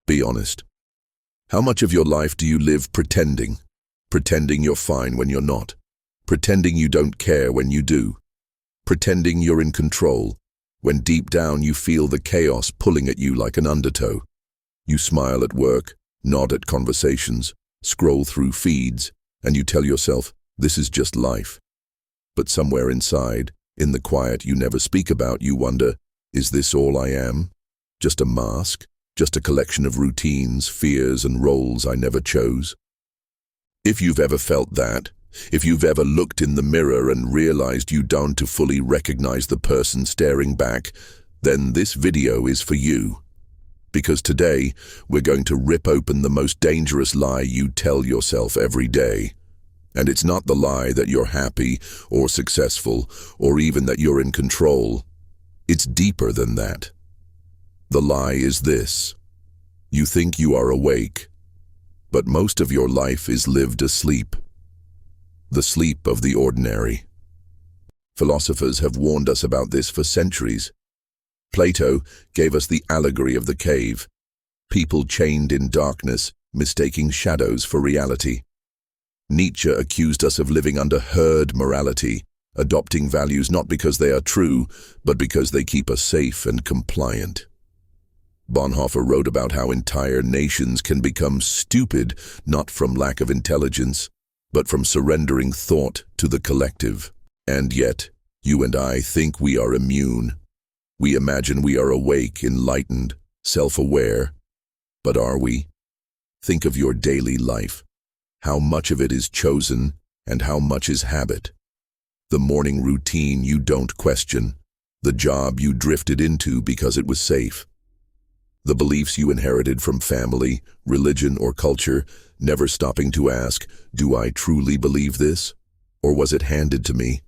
Be honest. How much of your life do you live pretending? Pretending you're fine when you're not. Pretending you don't care when you do. Pretending you're in control, when deep down you feel the chaos pulling at you like an undertow. You smile at work, nod at conversations, scroll through feeds, and you tell yourself, this is just life. But somewhere inside, in the quiet you never speak about, you wonder, is this all I am? Just a mask? Just a collection of routines, fears, and roles I never chose? If you've ever felt that, if you've ever looked in the mirror and realized you don't fully recognize the person staring back, then this video is for you. Because today, we're going to rip open the most dangerous lie you tell yourself every day. And it's not the lie that you're happy or successful or even that you're in control. It's deeper than that. The lie is this: you think you are awake, but most of your life is lived asleep. The sleep of the ordinary. Philosophers have warned us about this for centuries. Plato gave us the allegory of the cave, people chained in darkness, mistaking shadows for reality. Nietzsche accused us of living under herd morality, adopting values not because they are true, but because they keep us safe and compliant. Bonhoeffer wrote about how entire nations can become stupid, not from lack of intelligence, but from surrendering thought to the collective. And yet, you and I think we are immune. We imagine we are awake, enlightened, self-aware. But are we? Think of your daily life. How much of it is chosen, and how much is habit? The morning routine you don't question, the job you drifted into because it was safe. The beliefs you inherited from family, religion, or culture, never stopping to ask, do I truly believe this? Or was it handed to me?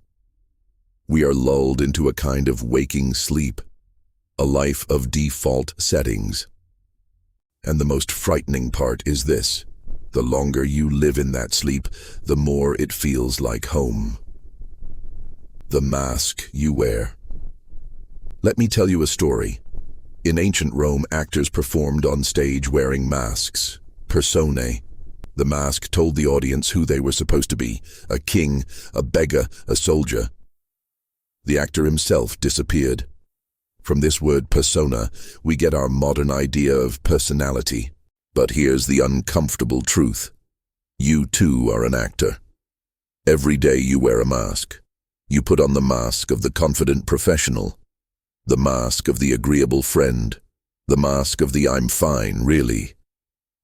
We are lulled into a kind of waking sleep, a life of default settings. And the most frightening part is this: the longer you live in that sleep, the more it feels like home. The mask you wear. Let me tell you a story. In ancient Rome, actors performed on stage wearing masks, personae. The mask told the audience who they were supposed to be: a king, a beggar, a soldier. The actor himself disappeared. From this word persona, we get our modern idea of personality. But here's the uncomfortable truth. You too are an actor. Every day you wear a mask. You put on the mask of the confident professional, the mask of the agreeable friend, the mask of the I'm fine, really.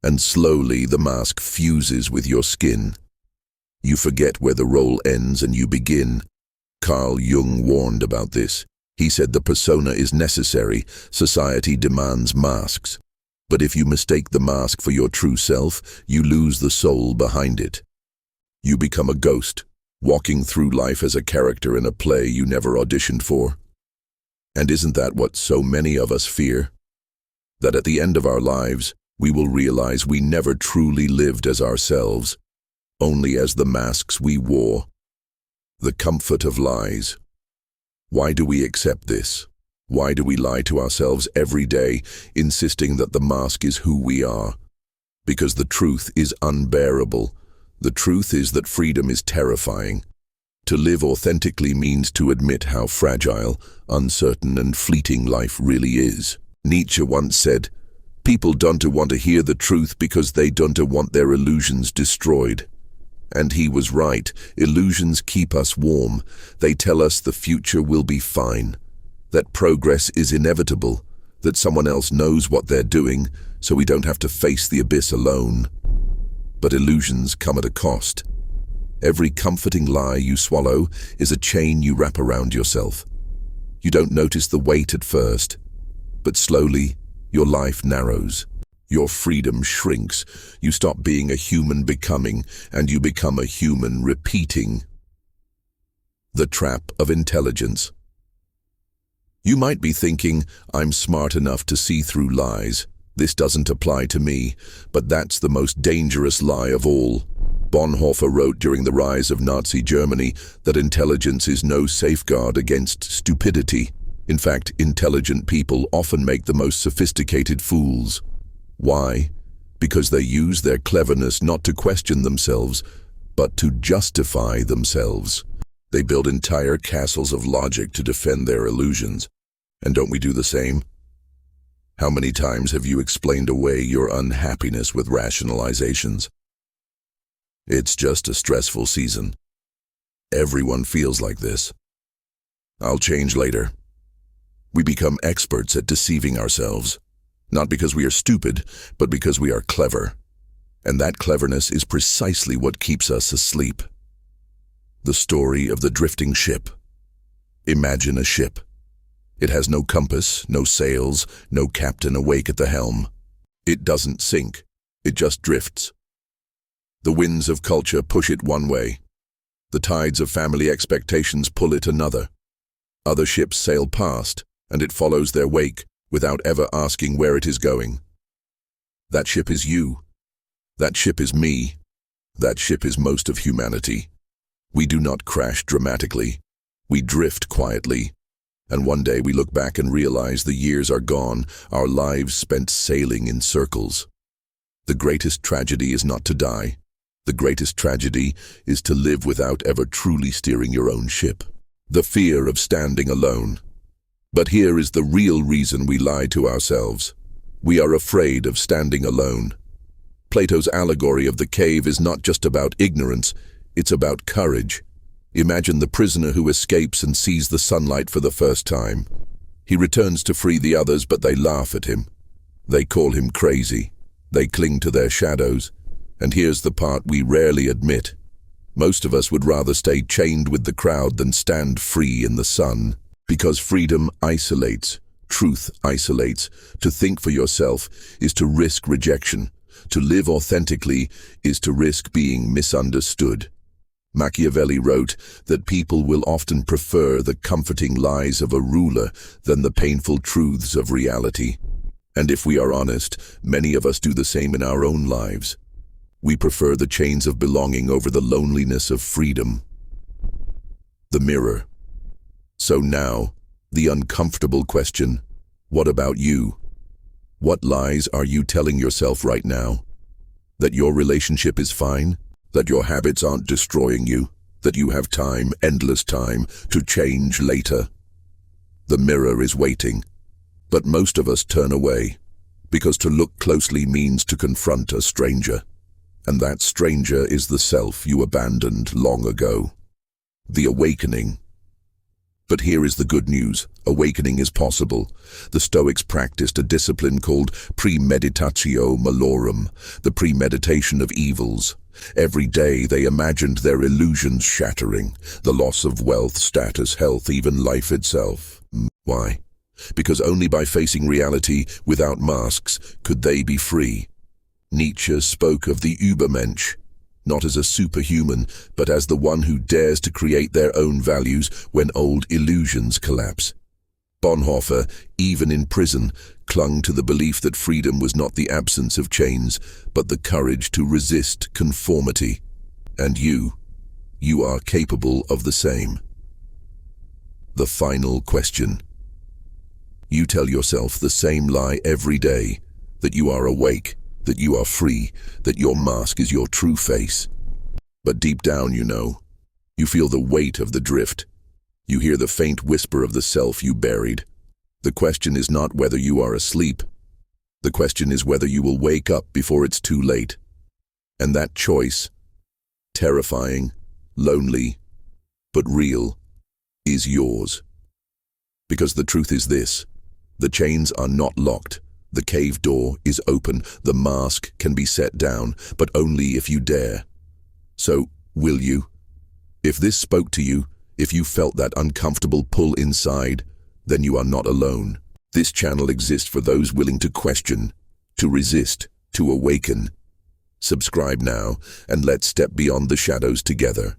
And slowly the mask fuses with your skin. You forget where the role ends and you begin. Carl Jung warned about this. He said the persona is necessary. Society demands masks. But if you mistake the mask for your true self, you lose the soul behind it. You become a ghost, walking through life as a character in a play you never auditioned for. And isn't that what so many of us fear? That at the end of our lives, we will realize we never truly lived as ourselves, only as the masks we wore. The comfort of lies. Why do we accept this? Why do we lie to ourselves every day, insisting that the mask is who we are? Because the truth is unbearable. The truth is that freedom is terrifying. To live authentically means to admit how fragile, uncertain, and fleeting life really is. Nietzsche once said, "People don't want to hear the truth because they don't want their illusions destroyed." And he was right. Illusions keep us warm. They tell us the future will be fine, that progress is inevitable, that someone else knows what they're doing, so we don't have to face the abyss alone. But illusions come at a cost. Every comforting lie you swallow is a chain you wrap around yourself. You don't notice the weight at first, but slowly your life narrows. Your freedom shrinks. You stop being a human becoming, and you become a human repeating. The trap of intelligence. You might be thinking, I'm smart enough to see through lies. This doesn't apply to me, but that's the most dangerous lie of all. Bonhoeffer wrote during the rise of Nazi Germany that intelligence is no safeguard against stupidity. In fact, intelligent people often make the most sophisticated fools. Why? Because they use their cleverness not to question themselves, but to justify themselves. They build entire castles of logic to defend their illusions. And don't we do the same? How many times have you explained away your unhappiness with rationalizations? It's just a stressful season. Everyone feels like this. I'll change later. We become experts at deceiving ourselves, not because we are stupid, but because we are clever. And that cleverness is precisely what keeps us asleep. The story of the drifting ship. Imagine a ship. It has no compass, no sails, no captain awake at the helm. It doesn't sink. It just drifts. The winds of culture push it one way. The tides of family expectations pull it another. Other ships sail past, and it follows their wake without ever asking where it is going. That ship is you. That ship is me. That ship is most of humanity. We do not crash dramatically. We drift quietly. And one day we look back and realize the years are gone, our lives spent sailing in circles. The greatest tragedy is not to die. The greatest tragedy is to live without ever truly steering your own ship. The fear of standing alone. But here is the real reason we lie to ourselves. We are afraid of standing alone. Plato's allegory of the cave is not just about ignorance, it's about courage. Imagine the prisoner who escapes and sees the sunlight for the first time. He returns to free the others, but they laugh at him. They call him crazy. They cling to their shadows. And here's the part we rarely admit. Most of us would rather stay chained with the crowd than stand free in the sun. Because freedom isolates, truth isolates. To think for yourself is to risk rejection. To live authentically is to risk being misunderstood. Machiavelli wrote that people will often prefer the comforting lies of a ruler than the painful truths of reality. And if we are honest, many of us do the same in our own lives. We prefer the chains of belonging over the loneliness of freedom. The mirror. So now, the uncomfortable question, what about you? What lies are you telling yourself right now? That your relationship is fine? That your habits aren't destroying you? That you have time, endless time, to change later? The mirror is waiting. But most of us turn away, because to look closely means to confront a stranger. And that stranger is the self you abandoned long ago. The awakening. But here is the good news. Awakening is possible. The Stoics practiced a discipline called premeditatio malorum, the premeditation of evils. Every day they imagined their illusions shattering, the loss of wealth, status, health, even life itself. Why? Because only by facing reality without masks could they be free. Nietzsche spoke of the Übermensch, not as a superhuman, but as the one who dares to create their own values when old illusions collapse. Bonhoeffer, even in prison, clung to the belief that freedom was not the absence of chains, but the courage to resist conformity. And you are capable of the same. The final question. You tell yourself the same lie every day, that you are awake, that you are free, that your mask is your true face. But deep down, you feel the weight of the drift. You hear the faint whisper of the self you buried. The question is not whether you are asleep. The question is whether you will wake up before it's too late. And that choice, terrifying, lonely, but real, is yours. Because the truth is this: the chains are not locked. The cave door is open. The mask can be set down, but only if you dare. So, will you? If this spoke to you, if you felt that uncomfortable pull inside, then you are not alone. This channel exists for those willing to question, to resist, to awaken. Subscribe now, and let's step beyond the shadows together.